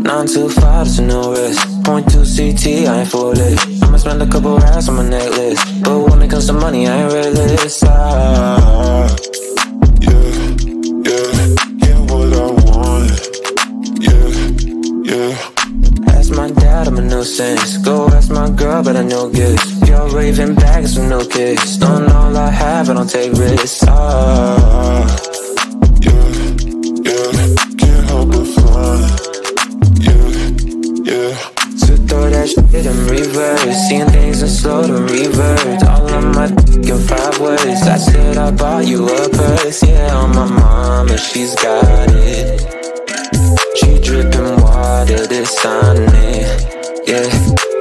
9 to 5, so no rest. Point 2 CT, I ain't for it. I'ma spend a couple racks on my necklace, but when it comes to money, I ain't realist. Yeah, what I want. Yeah. Ask my dad, I'm a nuisance. Go ask my girl, but I know gifts. You're raving bags with no kiss. Don't know all I have, I don't take risks. Can't help but fly. Yeah. So throw that shit in reverse, seeing things in slow to revert. All of my in 5 words. I said I bought you a purse. Yeah, on my mama, she's got it. She dripping water, this on it. Yeah,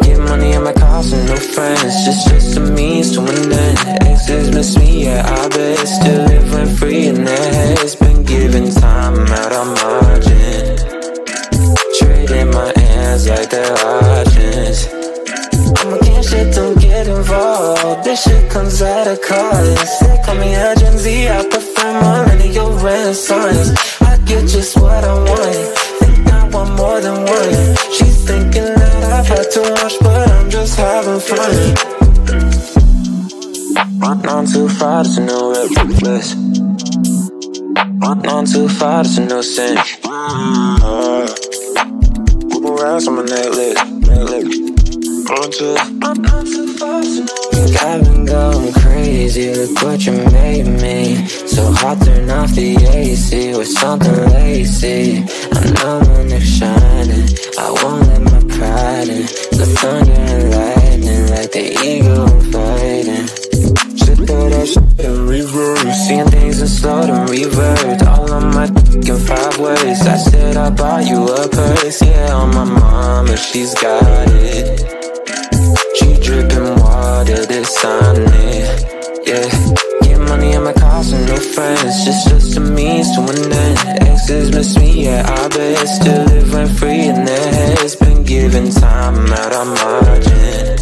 get money in my cars and no friends. Just a means to an end. Exes miss me, yeah, I bet. Still living free in their heads. Been giving time out on margin. Trading my hands like they're options. I'm against shit, don't get involved. This shit comes at a cost. They call me a Gen Z, I prefer millennial renaissance. I get just what I want. Think I want more than one. She's thinking that I've had too much, but I'm just having fun. 9 to 5, it's a no reckless. 9 to 5, it's a no sense. crazy, look what you made me. So hot, turn off the AC with something lazy. I know when they're shining, I won't let my pride in. The thunder and lightning, like the eagle fighting. Shit throw that shit in reverse, seeing things in slow to revert. All on my in 5 ways. I said I bought you a purse, yeah, on my mama, she's got it. She dripping water, this on it, yeah. Get money in my cars and no friends, just a means to an end. Exes miss me, yeah, I bet. Still live rent free in their heads. Been giving time out on margin,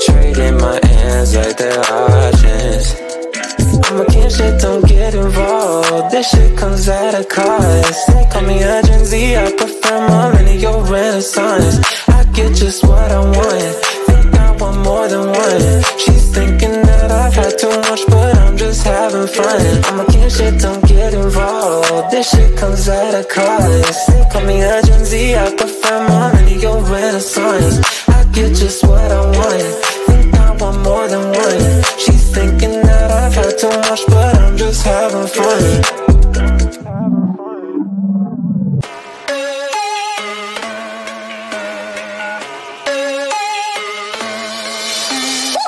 trading my ends like they're options. I'm a kid, shit, don't get involved. This shit comes at a cost. They call me a Gen Z, I prefer millennial renaissance. I get just what I want, think I want more than one. She's thinking that I've had too much, but I'm just having fun. I'm a kid, shit, don't get involved. This shit comes at a cost. They call me a Gen Z, I prefer millennial renaissance. I get just what I want, think I want more than one. She's thinking that I've had too much, but I'm just having fun.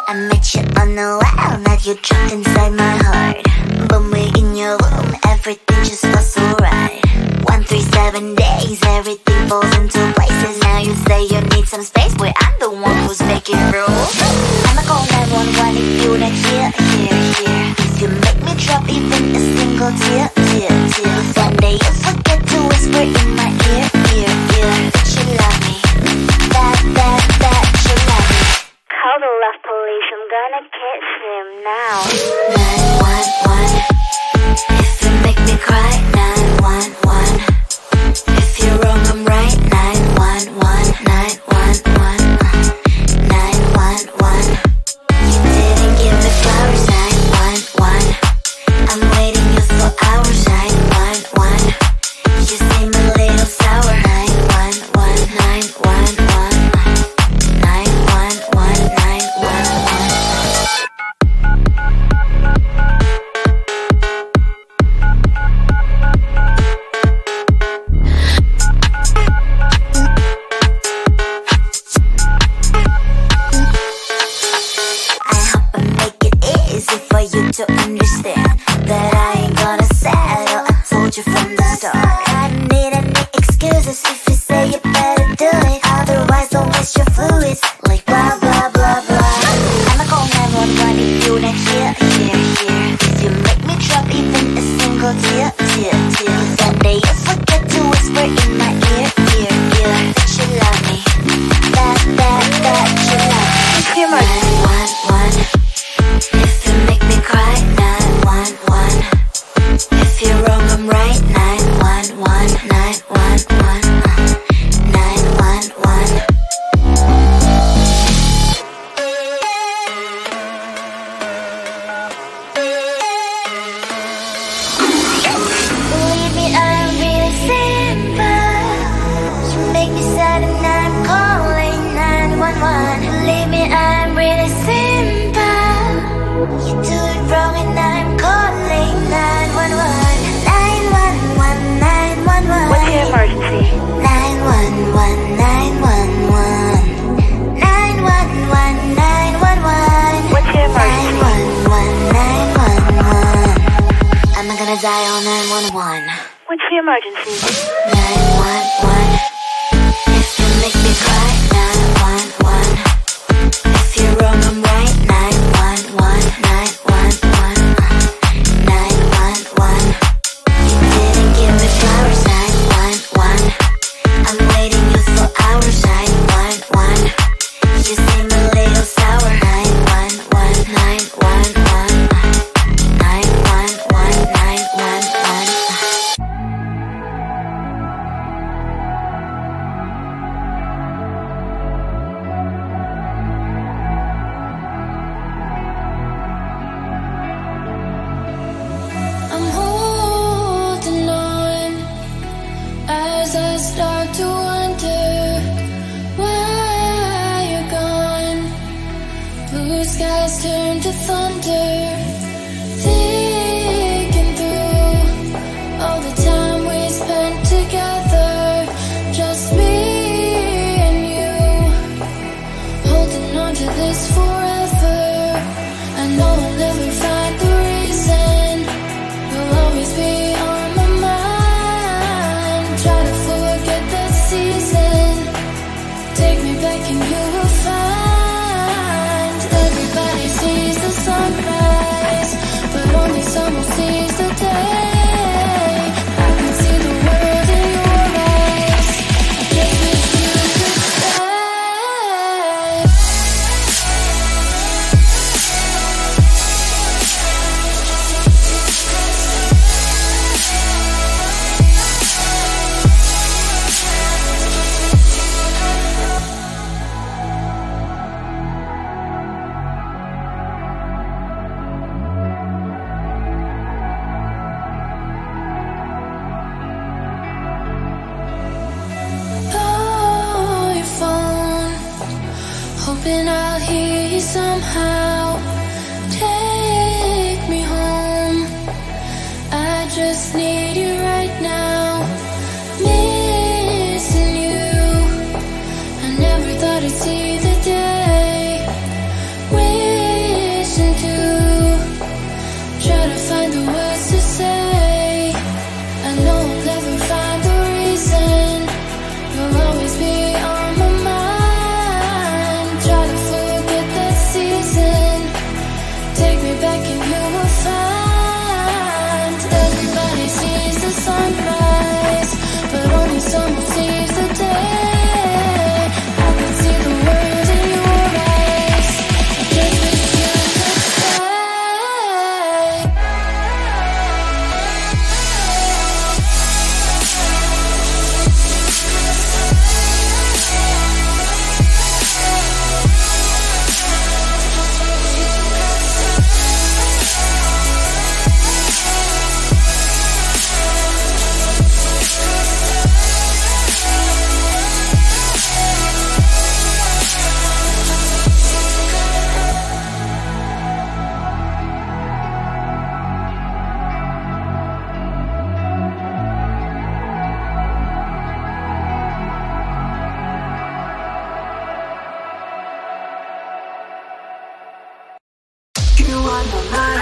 I met you on the wild, now you're trapped inside my heart. When we're in your room, everything just feels so right. 137 days, everything falls into places. Now you say you need some space, but I'm the one who's making rules. I'ma call 911 if you're not here. If you make me drop even a single tear. Someday you forget to whisper in my ear. That you love me, that you love me. Call the love police, I'm gonna kiss him now. 911, if you make me cry. 911, if you're wrong, I'm right. 911, 911, 911. You didn't give me flowers. 911, I'm waiting you for hours. 911, you seem a little sour. 911, 911, 911, 911. To understand that I ain't gonna settle. I told you from the start. I don't need any excuses if you say you better do it. Otherwise don't waste your fluids like blah blah blah blah. I'ma call 911 if you're not here. If you make me drop even a single tear. Someday you forget to whisper in my ear. That you love me, that you love me. 911, if you make me cry. 911, if you're wrong, I'm right. 911, 911, 911. Believe me, I'm really simple. You make me sad and I'm calling 911. Believe me, I'm really simple. You do it wrong and I'm calling 911. 911, 911. What's your emergency? 911, 911. 911, 911. What's your emergency? 911, 911. I'm not gonna dial 911. What's the emergency? 911. If you make me cry. 911. If you're wrong, I'm right. 911, 911, 911. You didn't give me flowers. 911. I'm waiting you for hours. 911. You seem a little sour. 911, 911, 911, 911. I'm holding on as I start to wonder why you're gone. Blue skies turn to thunder, thinking through all the time we spent together, just me and you, holding on to this forever. I know I'll never find the reason, you'll always be on my mind. Try to forget that season, take me back and you will find. Everybody sees the sunrise, but only someone sees the day. I can see the world in your eyes, I just wish you could stay. Call your phone, hoping I'll hear you somehow. Take me home, I just need you right now. Missing you, I never thought I'd see the day. Wishing to try to find the words to say. I know I'll never find the reason, you'll always be on my mind. Try to forget that season, take me back and you will find. Everybody sees the sunrise, but only someone sees the day. I can see the world in your eyes, I just wish you could stay. You are my mind.